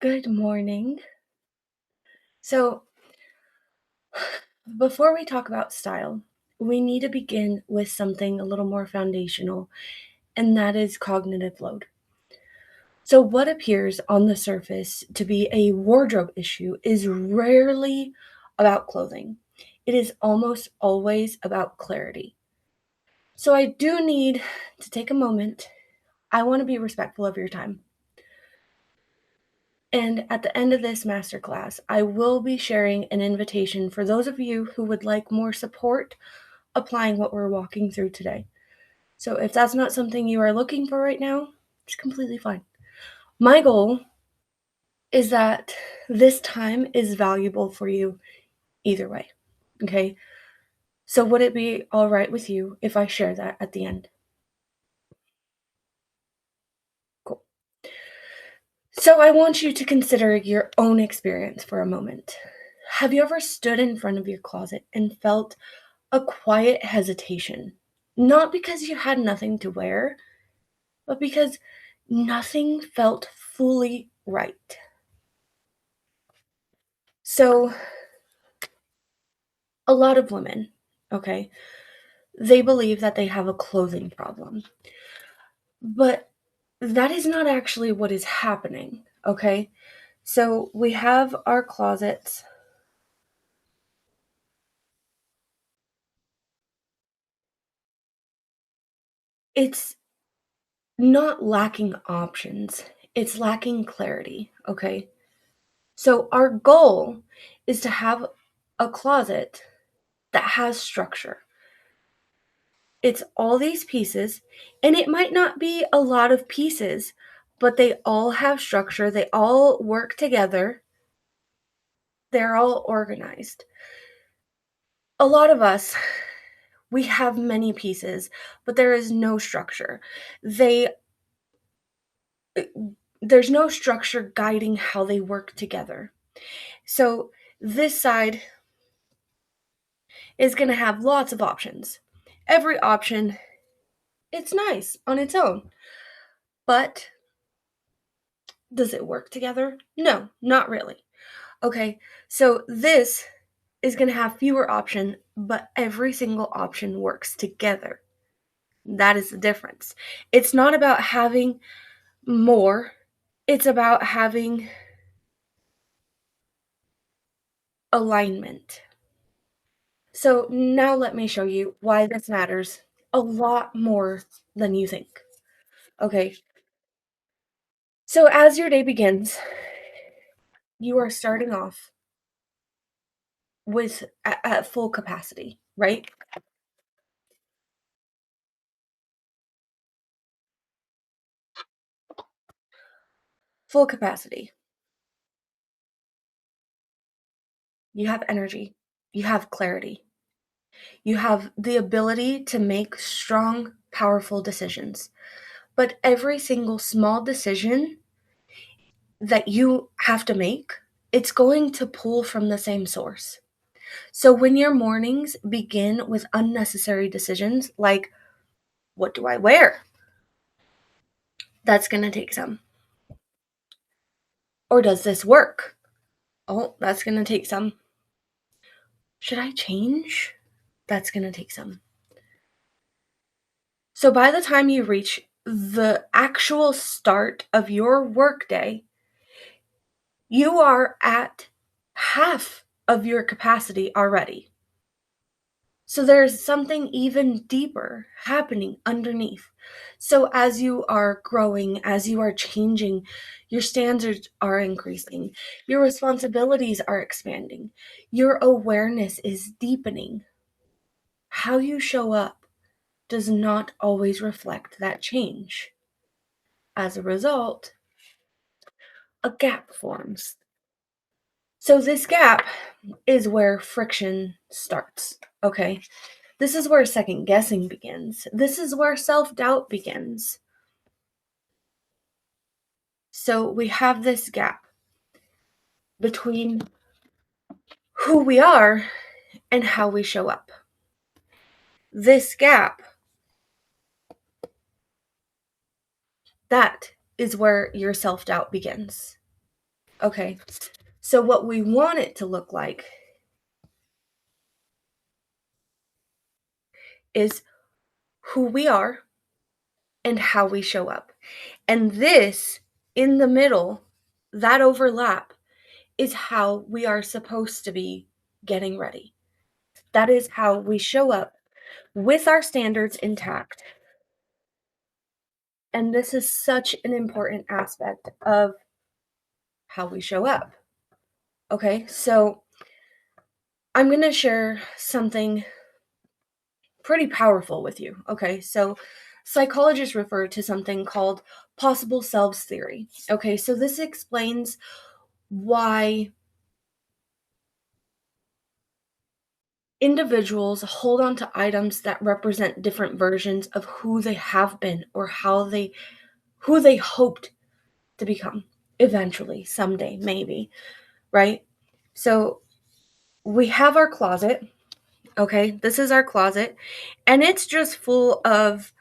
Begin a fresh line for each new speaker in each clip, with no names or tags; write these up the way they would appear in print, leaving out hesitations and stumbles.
Good morning. So, before we talk about style, we need to begin with something a little more foundational, and that is cognitive load. So, what appears on the surface to be a wardrobe issue is rarely about clothing, it is almost always about clarity. So, I do need to take a moment. I want to be respectful of your time. And at the end of this masterclass, I will be sharing an invitation for those of you who would like more support applying what we're walking through today. So if that's not something you are looking for right now, it's completely fine. My goal is that this time is valuable for you either way. Okay? So would it be all right with you if I share that at the end? Cool. So I want you to consider your own experience for a moment. Have you ever stood in front of your closet and felt a quiet hesitation? Not because you had nothing to wear, but because nothing felt fully right. So, a lot of women, okay, they believe that they have a clothing problem, but that is not actually what is happening, okay? So, we have our closets. It's not lacking options, it's lacking clarity, okay? So, our goal is to have a closet that has structure. It's all these pieces, and it might not be a lot of pieces, but they all have structure, they all work together, they're all organized. A lot of us, we have many pieces, but there is no structure. They there's no structure guiding how they work together. So this side is going to have lots of options. Every option, it's nice on its own, but does it work together? No, not really. Okay, so this is going to have fewer options, but every single option works together. That is the difference. It's not about having more, it's about having alignment. So now let me show you why this matters a lot more than you think. Okay, so as your day begins, you are starting off with at full capacity, right? Full capacity. You have energy, you have clarity, you have the ability to make strong, powerful decisions. But every single small decision that you have to make, it's going to pull from the same source. So when your mornings begin with unnecessary decisions like, what do I wear? That's going to take some. Or does this work? Oh, that's going to take some. Should I change? That's going to take some. So by the time you reach the actual start of your workday, you are at half of your capacity already. So there's something even deeper happening underneath. So as you are growing, as you are changing, your standards are increasing, your responsibilities are expanding, your awareness is deepening. How you show up does not always reflect that change. As a result, a gap forms. So this gap is where friction starts, okay? This is where second guessing begins. This is where self doubt begins. So we have this gap between who we are and how we show up. This gap, that is where your self doubt begins. Okay. So what we want it to look like is who we are and how we show up. And this in the middle, that overlap is how we are supposed to be getting ready. That is how we show up with our standards intact. And this is such an important aspect of how we show up. Okay, so I'm going to share something pretty powerful with you. Okay, so psychologists refer to something called possible selves theory. Okay, so this explains why individuals hold on to items that represent different versions of who they have been or who they hoped to become eventually, someday, maybe, right? So we have our closet. Okay, this is our closet, and it's just full of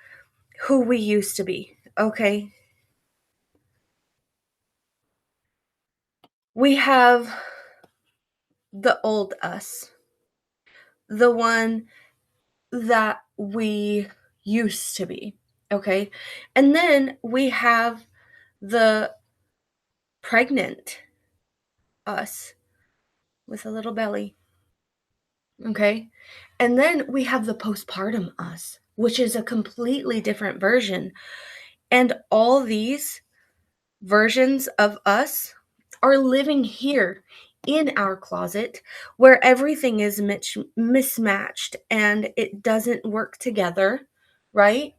who we used to be. Okay, we have the old us, the one that we used to be. Okay, and then we have the pregnant us with a little belly. Okay, and then we have the postpartum us, which is a completely different version. And all these versions of us are living here in our closet where everything is mismatched and it doesn't work together, right?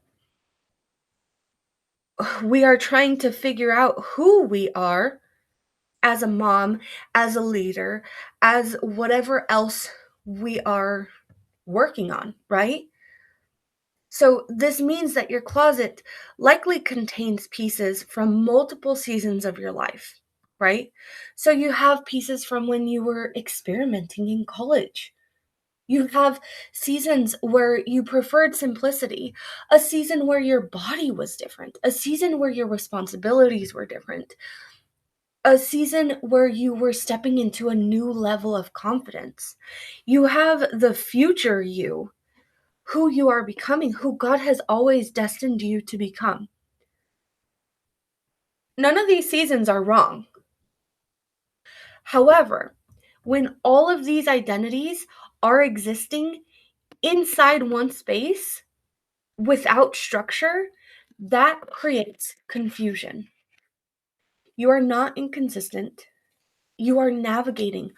We are trying to figure out who we are as a mom, as a leader, as whatever else we are working on, right? So, this means that your closet likely contains pieces from multiple seasons of your life, right? So, you have pieces from when you were experimenting in college. You have seasons where you preferred simplicity, a season where your body was different, a season where your responsibilities were different, a season where you were stepping into a new level of confidence. You have the future you, who you are becoming, who God has always destined you to become. None of these seasons are wrong. However, when all of these identities are existing inside one space without structure, that creates confusion. You are not inconsistent. You are navigating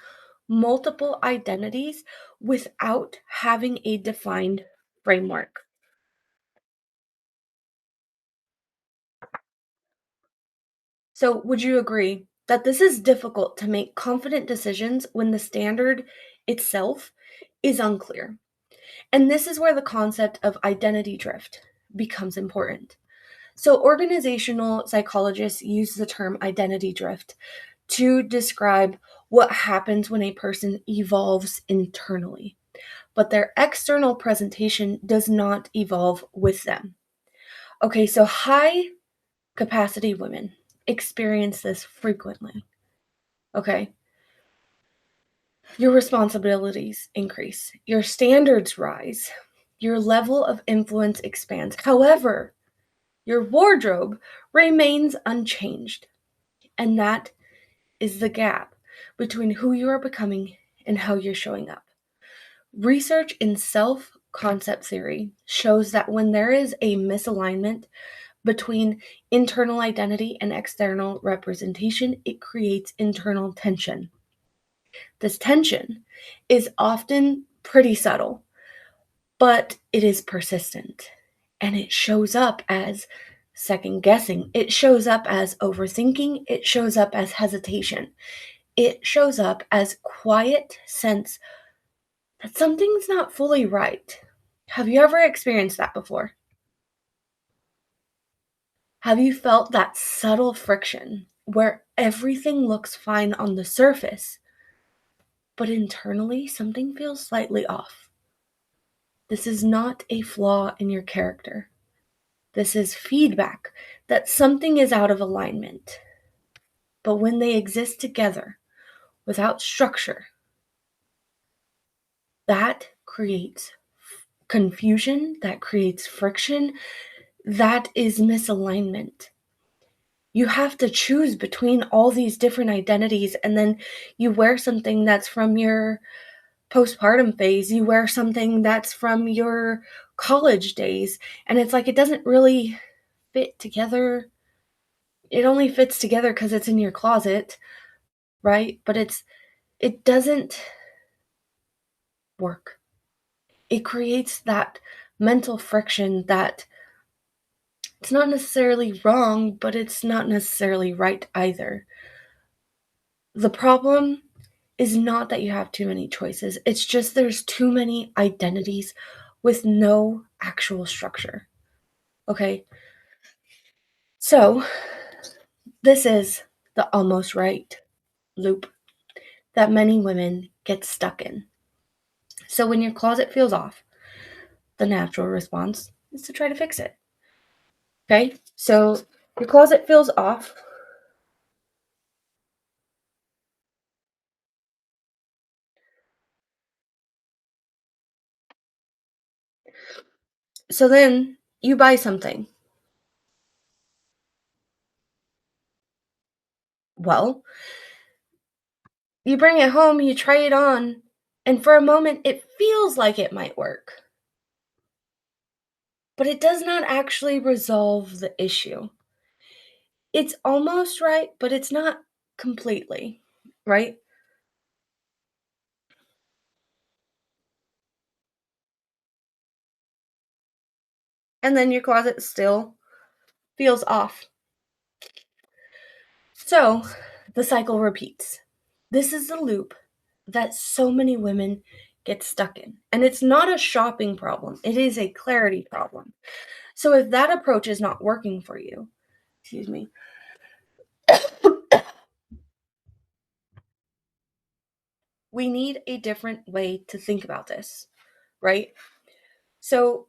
multiple identities without having a defined framework. So, would you agree that this is difficult to make confident decisions when the standard itself is unclear? And this is where the concept of identity drift becomes important. So, organizational psychologists use the term identity drift to describe what happens when a person evolves internally, but their external presentation does not evolve with them. Okay, so high capacity women experience this frequently. Okay, your responsibilities increase, your standards rise, your level of influence expands. However, your wardrobe remains unchanged. And that is the gap between who you are becoming and how you're showing up. Research in self concept theory shows that when there is a misalignment between internal identity and external representation, it creates internal tension. This tension is often pretty subtle, but it is persistent. And it shows up as second guessing. It shows up as overthinking. It shows up as hesitation. It shows up as quiet sense that something's not fully right. Have you ever experienced that before? Have you felt that subtle friction where everything looks fine on the surface, but internally something feels slightly off? This is not a flaw in your character. This is feedback that something is out of alignment. But when they exist together without structure, that creates confusion, that creates friction, that is misalignment. You have to choose between all these different identities, and then you wear something that's from your postpartum phase, you wear something that's from your college days, and it's like it doesn't really fit together. It only fits together because it's in your closet, right? But it doesn't work. It creates that mental friction that it's not necessarily wrong, but it's not necessarily right either. The problem is not that you have too many choices. It's just there's too many identities with no actual structure. Okay? So, this is the almost right loop that many women get stuck in. So, when your closet feels off, the natural response is to try to fix it. Okay? So, your closet feels off. So then you buy something. Well, you bring it home, you try it on, and for a moment it feels like it might work. But it does not actually resolve the issue. It's almost right, but it's not completely, right? And then your closet still feels off. So the cycle repeats. This is the loop that so many women get stuck in. And it's not a shopping problem, it is a clarity problem. So if that approach is not working for you, excuse me, we need a different way to think about this, right? So,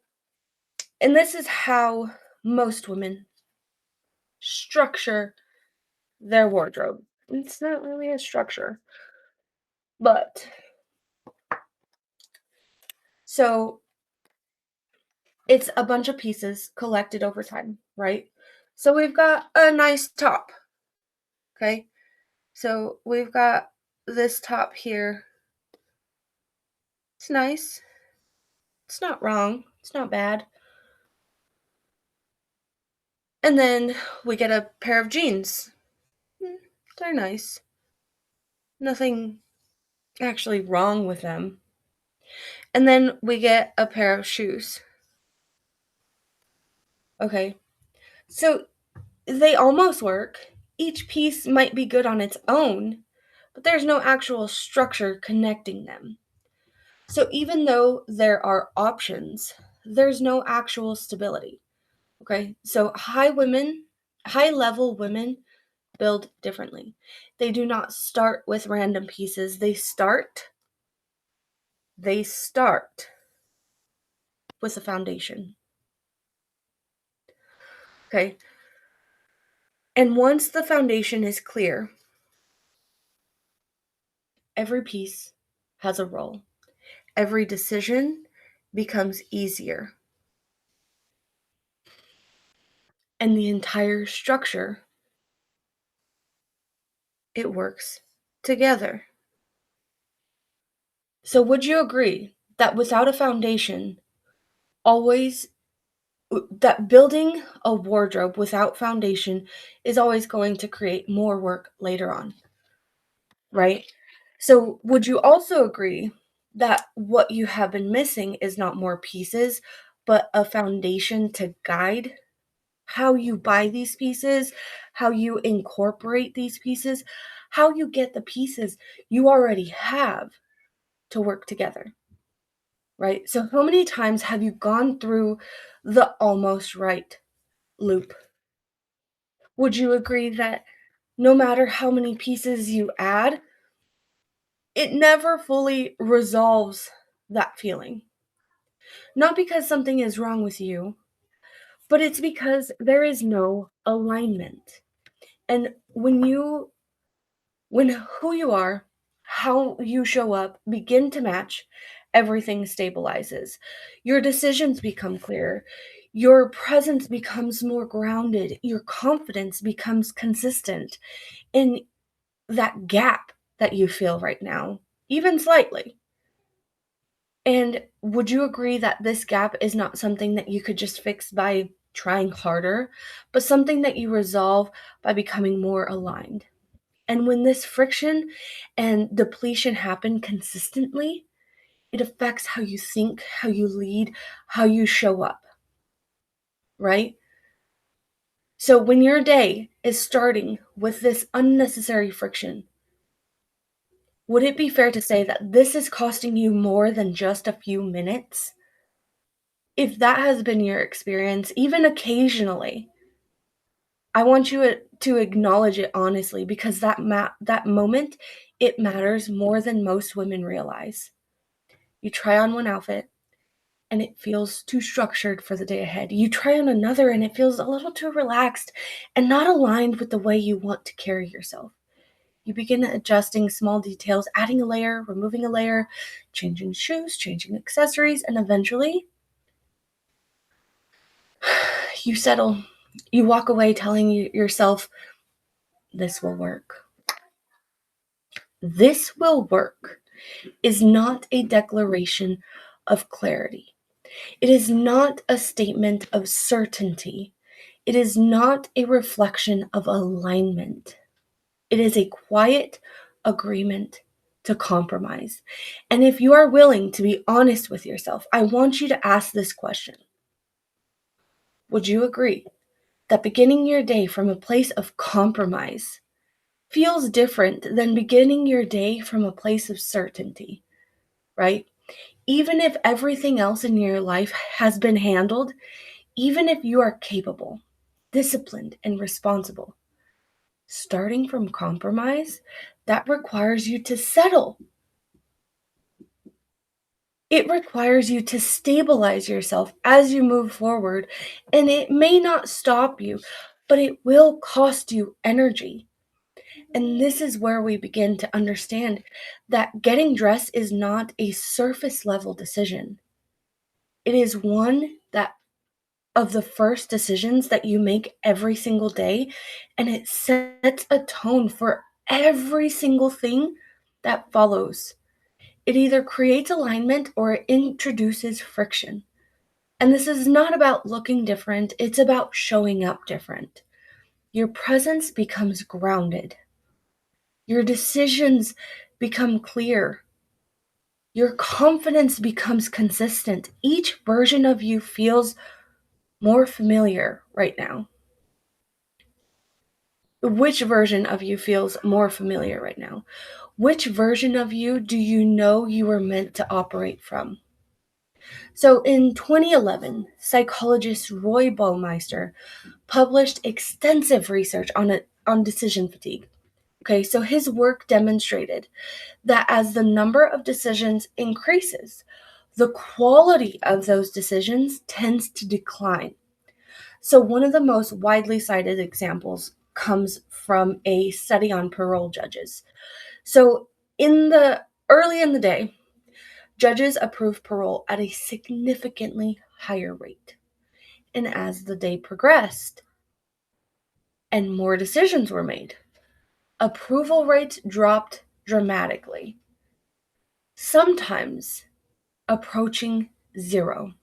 and this is how most women structure their wardrobe. It's not really a structure, but so it's a bunch of pieces collected over time, right? So we've got a nice top, okay? So we've got this top here. It's nice. It's not wrong. It's not bad. And then we get a pair of jeans. They're nice. Nothing actually wrong with them. And then we get a pair of shoes. Okay. So they almost work. Each piece might be good on its own, but there's no actual structure connecting them. So even though there are options, there's no actual stability. Okay. So high level women build differently. They do not start with random pieces. They start with a foundation. Okay. And once the foundation is clear, every piece has a role. Every decision becomes easier. And the entire structure, it works together. So would you agree that without a foundation, always that building a wardrobe without foundation is always going to create more work later on, right? So, would you also agree that what you have been missing is not more pieces, but a foundation to guide how you buy these pieces, how you incorporate these pieces, how you get the pieces you already have to work together, right? So, how many times have you gone through the almost right loop? Would you agree that no matter how many pieces you add, it never fully resolves that feeling? Not because something is wrong with you, but it's because there is no alignment. And when you When who you are, how you show up begin to match, everything stabilizes. Your decisions become clearer. Your presence becomes more grounded. Your confidence becomes consistent. And that gap that you feel right now, even slightly. And would you agree that this gap is not something that you could just fix by trying harder, but something that you resolve by becoming more aligned? And when this friction and depletion happen consistently, it affects how you think, how you lead, how you show up, right? So when your day is starting with this unnecessary friction, would it be fair to say that this is costing you more than just a few minutes? If that has been your experience, even occasionally, I want you to acknowledge it honestly because that moment, it matters more than most women realize. You try on one outfit and it feels too structured for the day ahead. You try on another and it feels a little too relaxed and not aligned with the way you want to carry yourself. You begin adjusting small details, adding a layer, removing a layer, changing shoes, changing accessories, and eventually you settle. You walk away telling yourself, this will work. This will work is not a declaration of clarity. It is not a statement of certainty. It is not a reflection of alignment. It is a quiet agreement to compromise. And if you are willing to be honest with yourself, I want you to ask this question. Would you agree that beginning your day from a place of compromise feels different than beginning your day from a place of certainty, right? Even if everything else in your life has been handled, even if you are capable, disciplined, and responsible, starting from compromise, that requires you to settle. It requires you to stabilize yourself as you move forward, and it may not stop you, but it will cost you energy. And this is where we begin to understand that getting dressed is not a surface level decision. It is one that of the first decisions that you make every single day, and it sets a tone for every single thing that follows. It either creates alignment or it introduces friction. And this is not about looking different, it's about showing up different. Your presence becomes grounded. Your decisions become clear. Your confidence becomes consistent. Each version of you feels more familiar right now. Which version of you feels more familiar right now? Which version of you do you know you were meant to operate from? So in 2011, psychologist Roy Baumeister published extensive research on decision fatigue. Okay, so his work demonstrated that as the number of decisions increases, the quality of those decisions tends to decline. So, one of the most widely cited examples comes from a study on parole judges. So, early in the day, judges approved parole at a significantly higher rate. And as the day progressed and more decisions were made, approval rates dropped dramatically, sometimes approaching zero.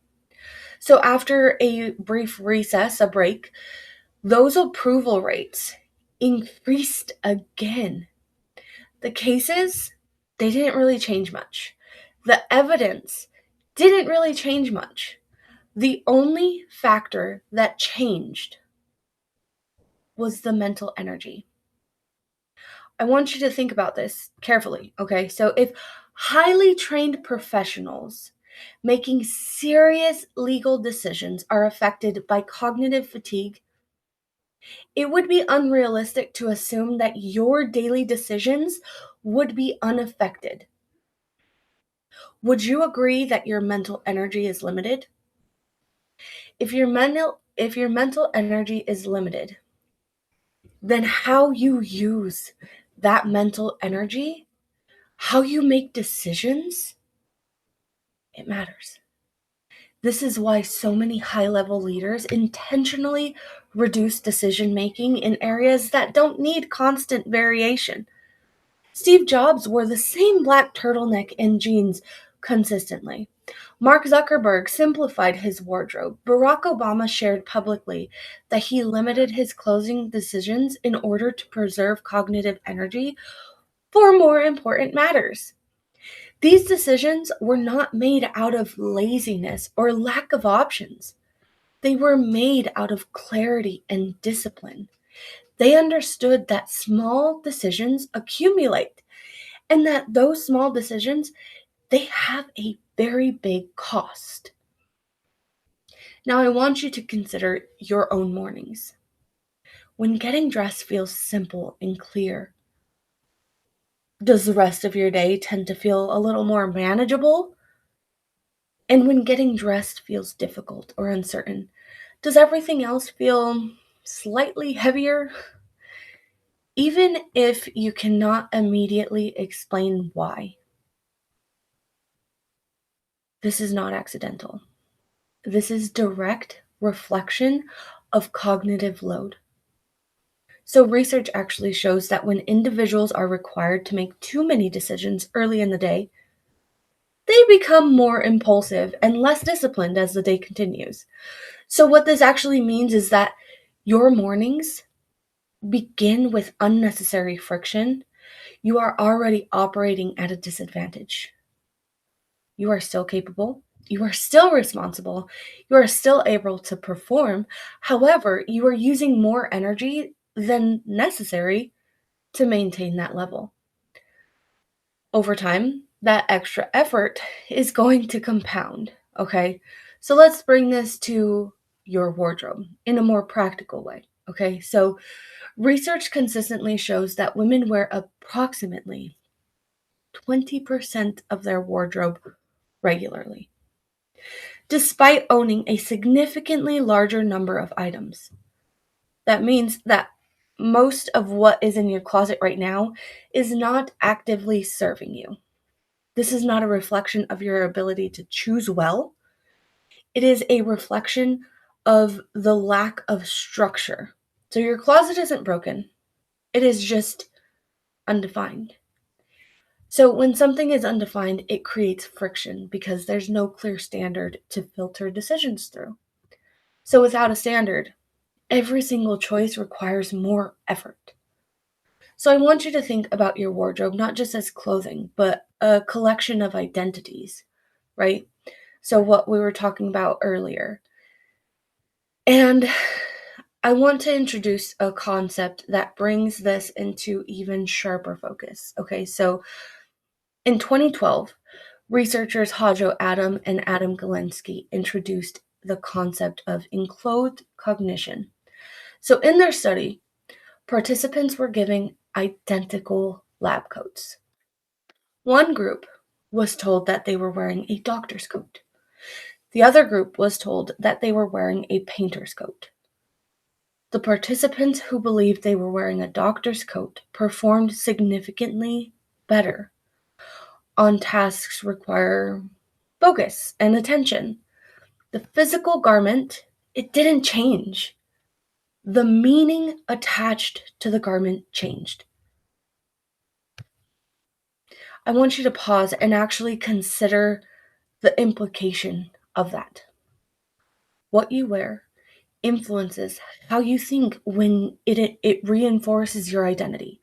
So, after a brief recess, a break, those approval rates increased again. The cases, they didn't really change much. The evidence didn't really change much. The only factor that changed was the mental energy. I want you to think about this carefully, okay? So, if highly trained professionals making serious legal decisions are affected by cognitive fatigue, it would be unrealistic to assume that your daily decisions would be unaffected. Would you agree that your mental energy is limited? If your mental energy is limited, then how you use that mental energy, how you make decisions, it matters. This is why so many high-level leaders intentionally reduce decision-making in areas that don't need constant variation. Steve Jobs wore the same black turtleneck and jeans consistently. Mark Zuckerberg simplified his wardrobe. Barack Obama shared publicly that he limited his clothing decisions in order to preserve cognitive energy for more important matters. These decisions were not made out of laziness or lack of options. They were made out of clarity and discipline. They understood that small decisions accumulate and that those small decisions, they have a very big cost. Now, I want you to consider your own mornings. When getting dressed feels simple and clear, does the rest of your day tend to feel a little more manageable? And when getting dressed feels difficult or uncertain, does everything else feel slightly heavier? Even if you cannot immediately explain why, this is not accidental. This is direct reflection of cognitive load. So, research actually shows that when individuals are required to make too many decisions early in the day, they become more impulsive and less disciplined as the day continues. So, what this actually means is that your mornings begin with unnecessary friction. You are already operating at a disadvantage. You are still capable. You are still responsible. You are still able to perform. However, you are using more energy than necessary to maintain that level. Over time, that extra effort is going to compound. Okay. So let's bring this to your wardrobe in a more practical way. Okay. So research consistently shows that women wear approximately 20% of their wardrobe regularly, despite owning a significantly larger number of items. That means that most of what is in your closet right now is not actively serving you. This is not a reflection of your ability to choose well. It is a reflection of the lack of structure. So your closet isn't broken, it is just undefined. So when something is undefined, it creates friction because there's no clear standard to filter decisions through. So without a standard, every single choice requires more effort. So I want you to think about your wardrobe not just as clothing, but a collection of identities, right? So what we were talking about earlier. And I want to introduce a concept that brings this into even sharper focus. Okay, so in 2012, researchers Hajo Adam and Adam Galinsky introduced the concept of enclothed cognition. So in their study, participants were given identical lab coats. One group was told that they were wearing a doctor's coat. The other group was told that they were wearing a painter's coat. The participants who believed they were wearing a doctor's coat performed significantly better on tasks require focus and attention. The physical garment, it didn't change. The meaning attached to the garment changed. I want you to pause and actually consider the implication of that. What you wear influences how you think when it reinforces your identity.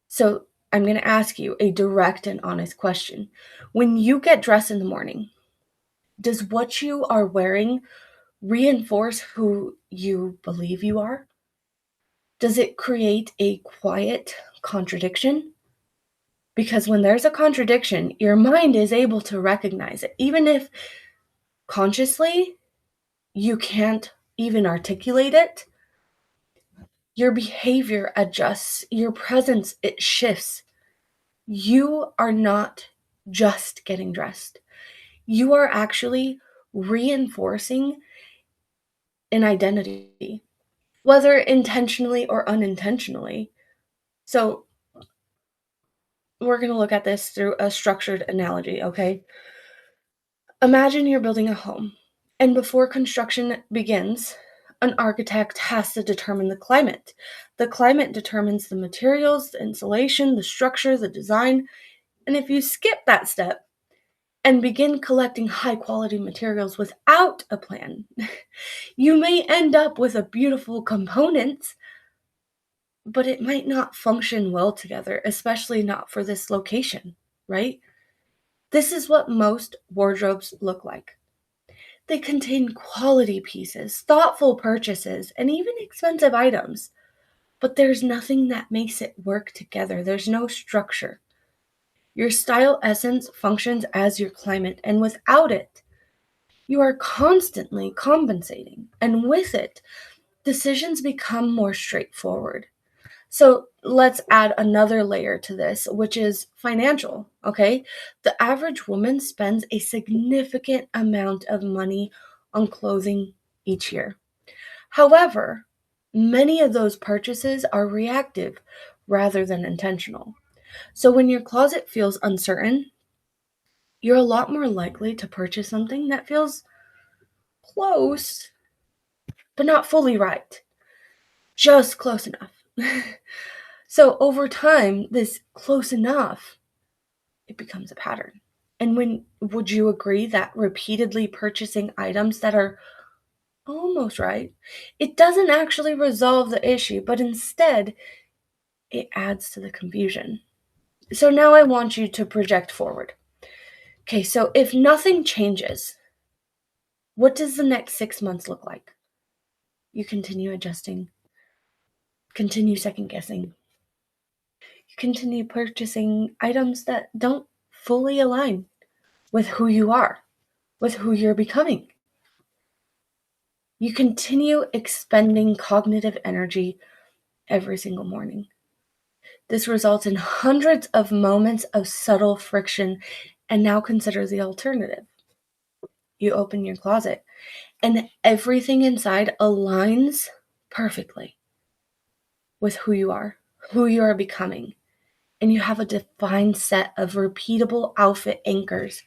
So I'm going to ask you a direct and honest question. When you get dressed in the morning, does what you are wearing reinforce who you believe you are? Does it create a quiet contradiction? Because when there's a contradiction, your mind is able to recognize it. Even if consciously you can't even articulate it, your behavior adjusts, your presence, it shifts. You are not just getting dressed. You are actually reinforcing an identity, whether intentionally or unintentionally. So, we're going to look at this through a structured analogy, okay? Imagine you're building a home, and before construction begins, an architect has to determine the climate. The climate determines the materials, the insulation, the structure, the design, and if you skip that step and begin collecting high quality materials without a plan, you may end up with a beautiful components, but it might not function well together, especially not for this location, right? This is what most wardrobes look like. They contain quality pieces, thoughtful purchases, and even expensive items. But there's nothing that makes it work together. There's no structure. Your style essence functions as your climate, and without it, you are constantly compensating. And with it, decisions become more straightforward. So let's add another layer to this, which is financial. Okay. The average woman spends a significant amount of money on clothing each year. However, many of those purchases are reactive rather than intentional. So when your closet feels uncertain, you're a lot more likely to purchase something that feels close, but not fully right, just close enough. So over time, this close enough, it becomes a pattern. And when would you agree that repeatedly purchasing items that are almost right, it doesn't actually resolve the issue, but instead it adds to the confusion. So now I want you to project forward. Okay, so if nothing changes, what does the next 6 months look like? You continue adjusting, continue second guessing, you continue purchasing items that don't fully align with who you are, with who you're becoming. You continue expending cognitive energy every single morning. This results in hundreds of moments of subtle friction, and now consider the alternative. You open your closet, and everything inside aligns perfectly with who you are becoming. And you have a defined set of repeatable outfit anchors.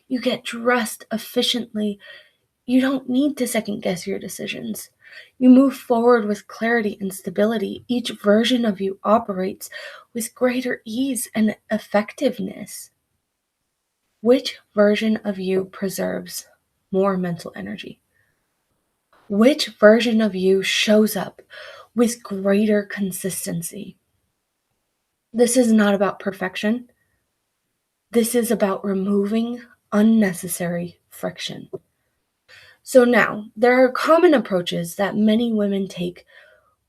You get dressed efficiently. You don't need to second guess your decisions. You move forward with clarity and stability. Each version of you operates with greater ease and effectiveness. Which version of you preserves more mental energy? Which version of you shows up with greater consistency? This is not about perfection. This is about removing unnecessary friction. So now, there are common approaches that many women take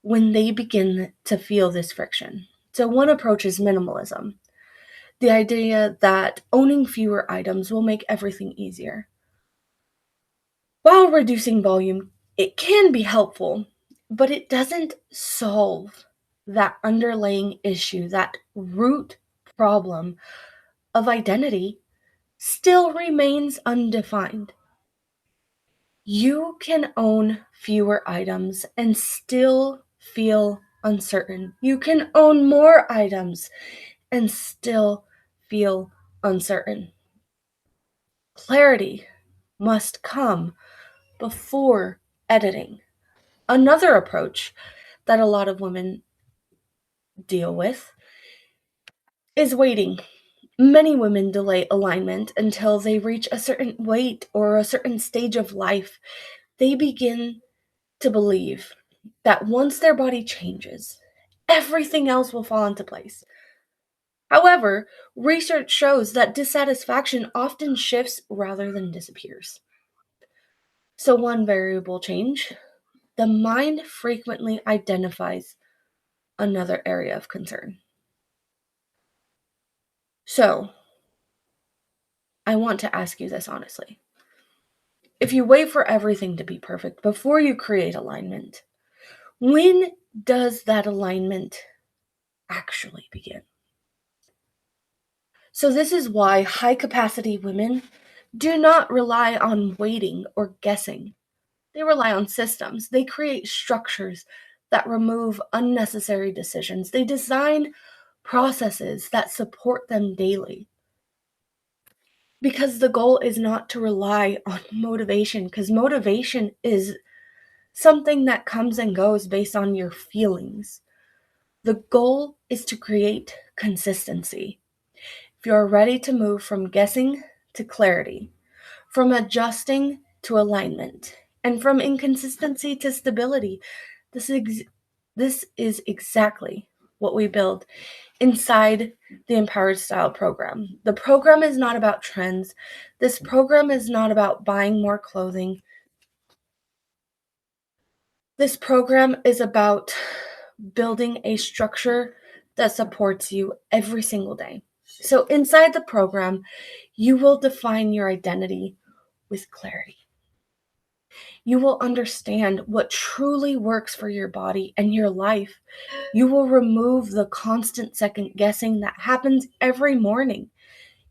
when they begin to feel this friction. So one approach is minimalism. The idea that owning fewer items will make everything easier. While reducing volume, it can be helpful, but it doesn't solve that underlying issue, that root problem of identity still remains undefined. You can own fewer items and still feel uncertain. You can own more items and still feel uncertain. Clarity must come before editing. Another approach that a lot of women deal with is waiting. Many women delay alignment until they reach a certain weight or a certain stage of life. They begin to believe that once their body changes, everything else will fall into place. However, research shows that dissatisfaction often shifts rather than disappears. So, one variable change, the mind frequently identifies another area of concern. So, I want to ask you this honestly. If you wait for everything to be perfect before you create alignment, when does that alignment actually begin? So, this is why high capacity women do not rely on waiting or guessing. They rely on systems. They create structures that remove unnecessary decisions. They design processes that support them daily. Because the goal is not to rely on motivation, because motivation is something that comes and goes based on your feelings. The goal is to create consistency. If you're ready to move from guessing to clarity, from adjusting to alignment, and from inconsistency to stability, this is exactly what we build inside the Empowered Style program. The program is not about trends. This program is not about buying more clothing. This program is about building a structure that supports you every single day. So, inside the program, you will define your identity with clarity. You will understand what truly works for your body and your life. You will remove the constant second guessing that happens every morning.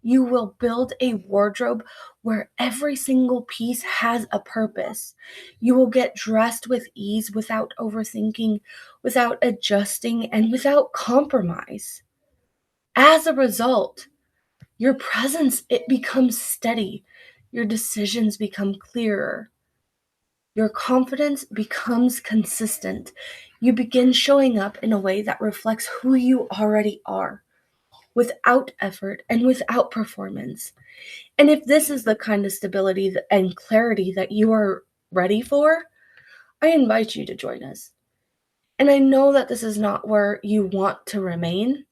You will build a wardrobe where every single piece has a purpose. You will get dressed with ease without overthinking, without adjusting, and without compromise. As a result, your presence, it becomes steady. Your decisions become clearer. Your confidence becomes consistent. You begin showing up in a way that reflects who you already are, without effort and without performance. And if this is the kind of stability and clarity that you are ready for, I invite you to join us. And I know that this is not where you want to remain.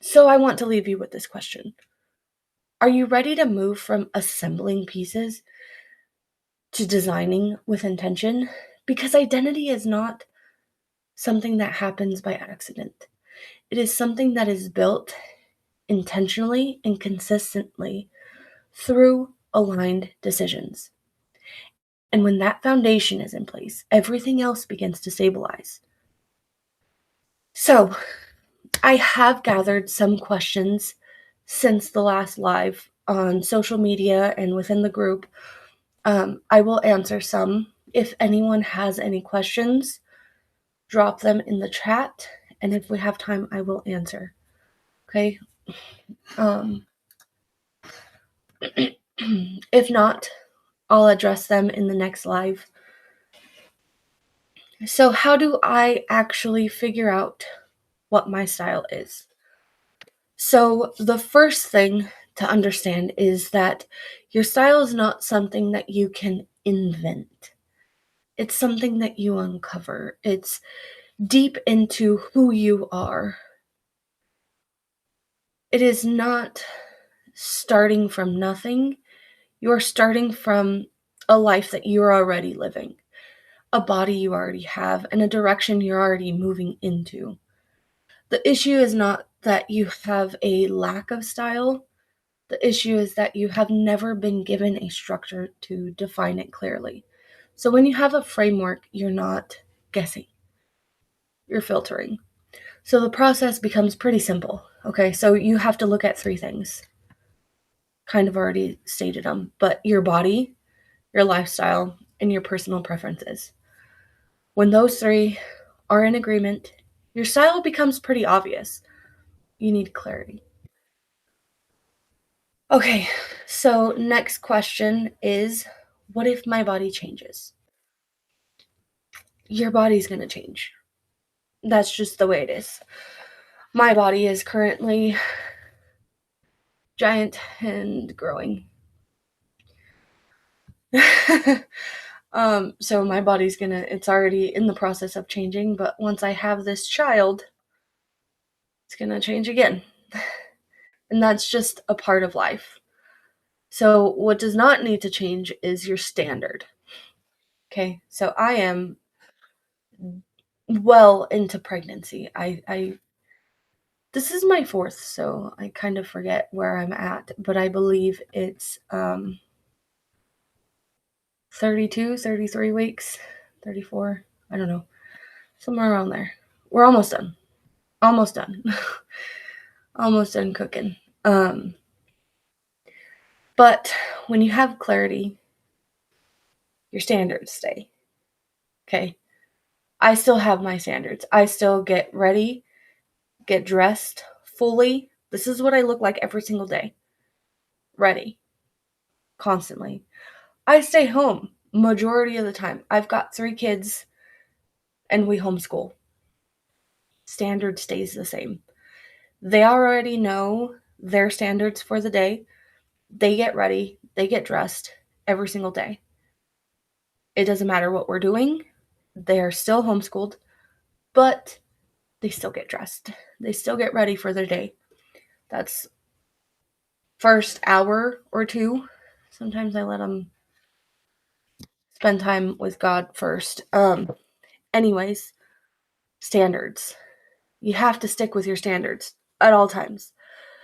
So I want to leave you with this question. Are you ready to move from assembling pieces to designing with intention? Because identity is not something that happens by accident. It is something that is built intentionally and consistently through aligned decisions. And when that foundation is in place, everything else begins to stabilize. So, I have gathered some questions since the last live on social media and within the group. I will answer some. If anyone has any questions, drop them in the chat. And if we have time, I will answer. Okay? Um, if not, I'll address them in the next live. So, how do I actually figure out what my style is? So, the first thing to understand is that your style is not something that you can invent. It's something that you uncover. It's deep into who you are. It is not starting from nothing. You're starting from a life that you're already living, a body you already have, and a direction you're already moving into. The issue is not that you have a lack of style. The issue is that you have never been given a structure to define it clearly. So when you have a framework, you're not guessing, you're filtering. So the process becomes pretty simple. Okay, so you have to look at three things. Kind of already stated them, but your body, your lifestyle, and your personal preferences. When those three are in agreement, your style becomes pretty obvious. You need clarity. Okay, so next question is, what if my body changes? Your body's gonna change. That's just the way it is. My body is currently giant and growing. So my body's it's already in the process of changing, but once I have this child, it's gonna change again. And that's just a part of life. So what does not need to change is your standard. Okay, so I am well into pregnancy. I this is my fourth, so I kind of forget where I'm at, but I believe it's 32, 33 weeks, 34, I don't know, somewhere around there. We're almost done. Almost done. Almost done cooking. But when you have clarity, your standards stay. Okay? I still have my standards. I still get ready, get dressed fully. This is what I look like every single day. Ready, constantly. I stay home majority of the time. I've got 3 kids and we homeschool. Standard stays the same. They already know their standards for the day. They get ready, they get dressed every single day. It doesn't matter what we're doing. They are still homeschooled, but they still get dressed. They still get ready for their day. That's first hour or 2. Sometimes I let them spend time with God first. Anyways, standards. You have to stick with your standards at all times.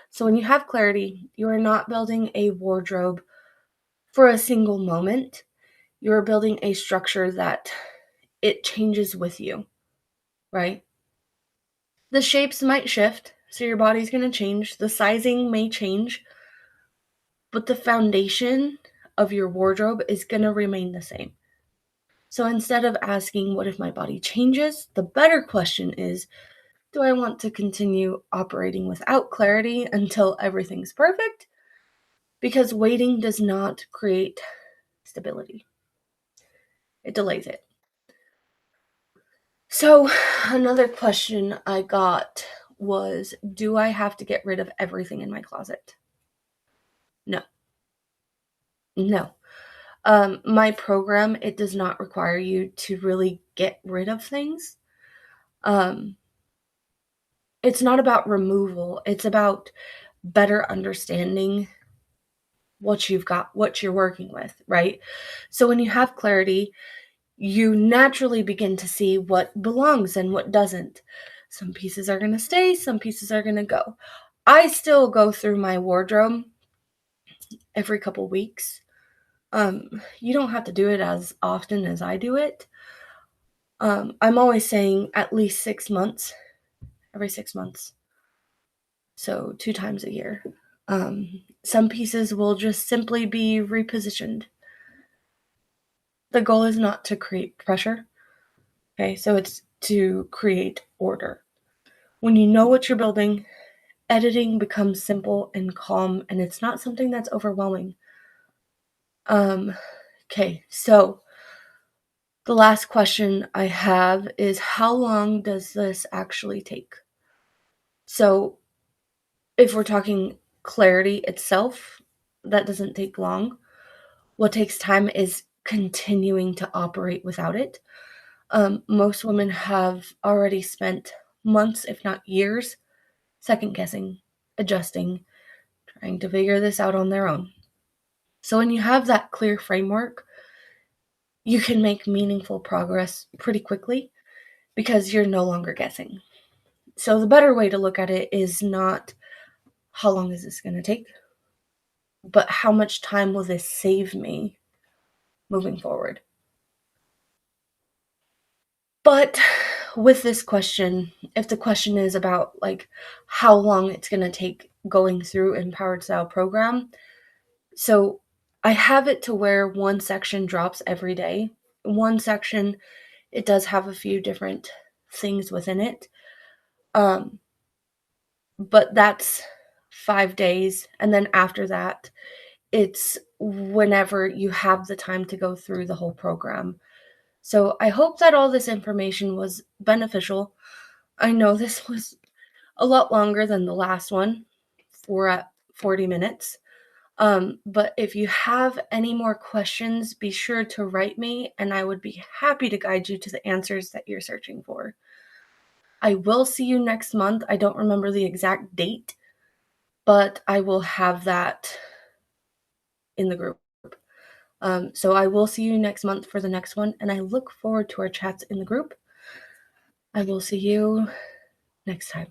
So when you have clarity, you are not building a wardrobe for a single moment. You're building a structure that it changes with you, right? The shapes might shift, so your body's going to change. The sizing may change, but the foundation of your wardrobe is going to remain the same. So instead of asking, what if my body changes? The better question is, do I want to continue operating without clarity until everything's perfect? Because waiting does not create stability, it delays it. So, another question I got was, do I have to get rid of everything in my closet? No. No. My program, it does not require you to really get rid of things. Um, it's not about removal, it's about better understanding what you've got, what you're working with, right? So when you have clarity, you naturally begin to see what belongs and what doesn't. Some pieces are going to stay, some pieces are going to go. I still go through my wardrobe every couple weeks. You don't have to do it as often as I do it. I'm always saying at least 6 months, every 6 months. So 2 times a year. Some pieces will just simply be repositioned. The goal is not to create pressure. Okay, so it's to create order. When you know what you're building, editing becomes simple and calm, and it's not something that's overwhelming. Okay, so the last question I have is, how long does this actually take? So if we're talking clarity itself, that doesn't take long. What takes time is continuing to operate without it. Most women have already spent months, if not years, second guessing, adjusting, trying to figure this out on their own. So when you have that clear framework, you can make meaningful progress pretty quickly because you're no longer guessing. So the better way to look at it is not how long is this going to take, but how much time will this save me moving forward. But with this question, if the question is about like how long it's going to take going through Empowered Style program, so I have it to where one section drops every day. One section, it does have a few different things within it. But that's 5 days, and then after that, it's whenever you have the time to go through the whole program. So I hope that all this information was beneficial. I know this was a lot longer than the last one. We're at 40 minutes. But if you have any more questions, be sure to write me, and I would be happy to guide you to the answers that you're searching for. I will see you next month. I don't remember the exact date, but I will have that in the group. So I will see you next month for the next one, and I look forward to our chats in the group. I will see you next time.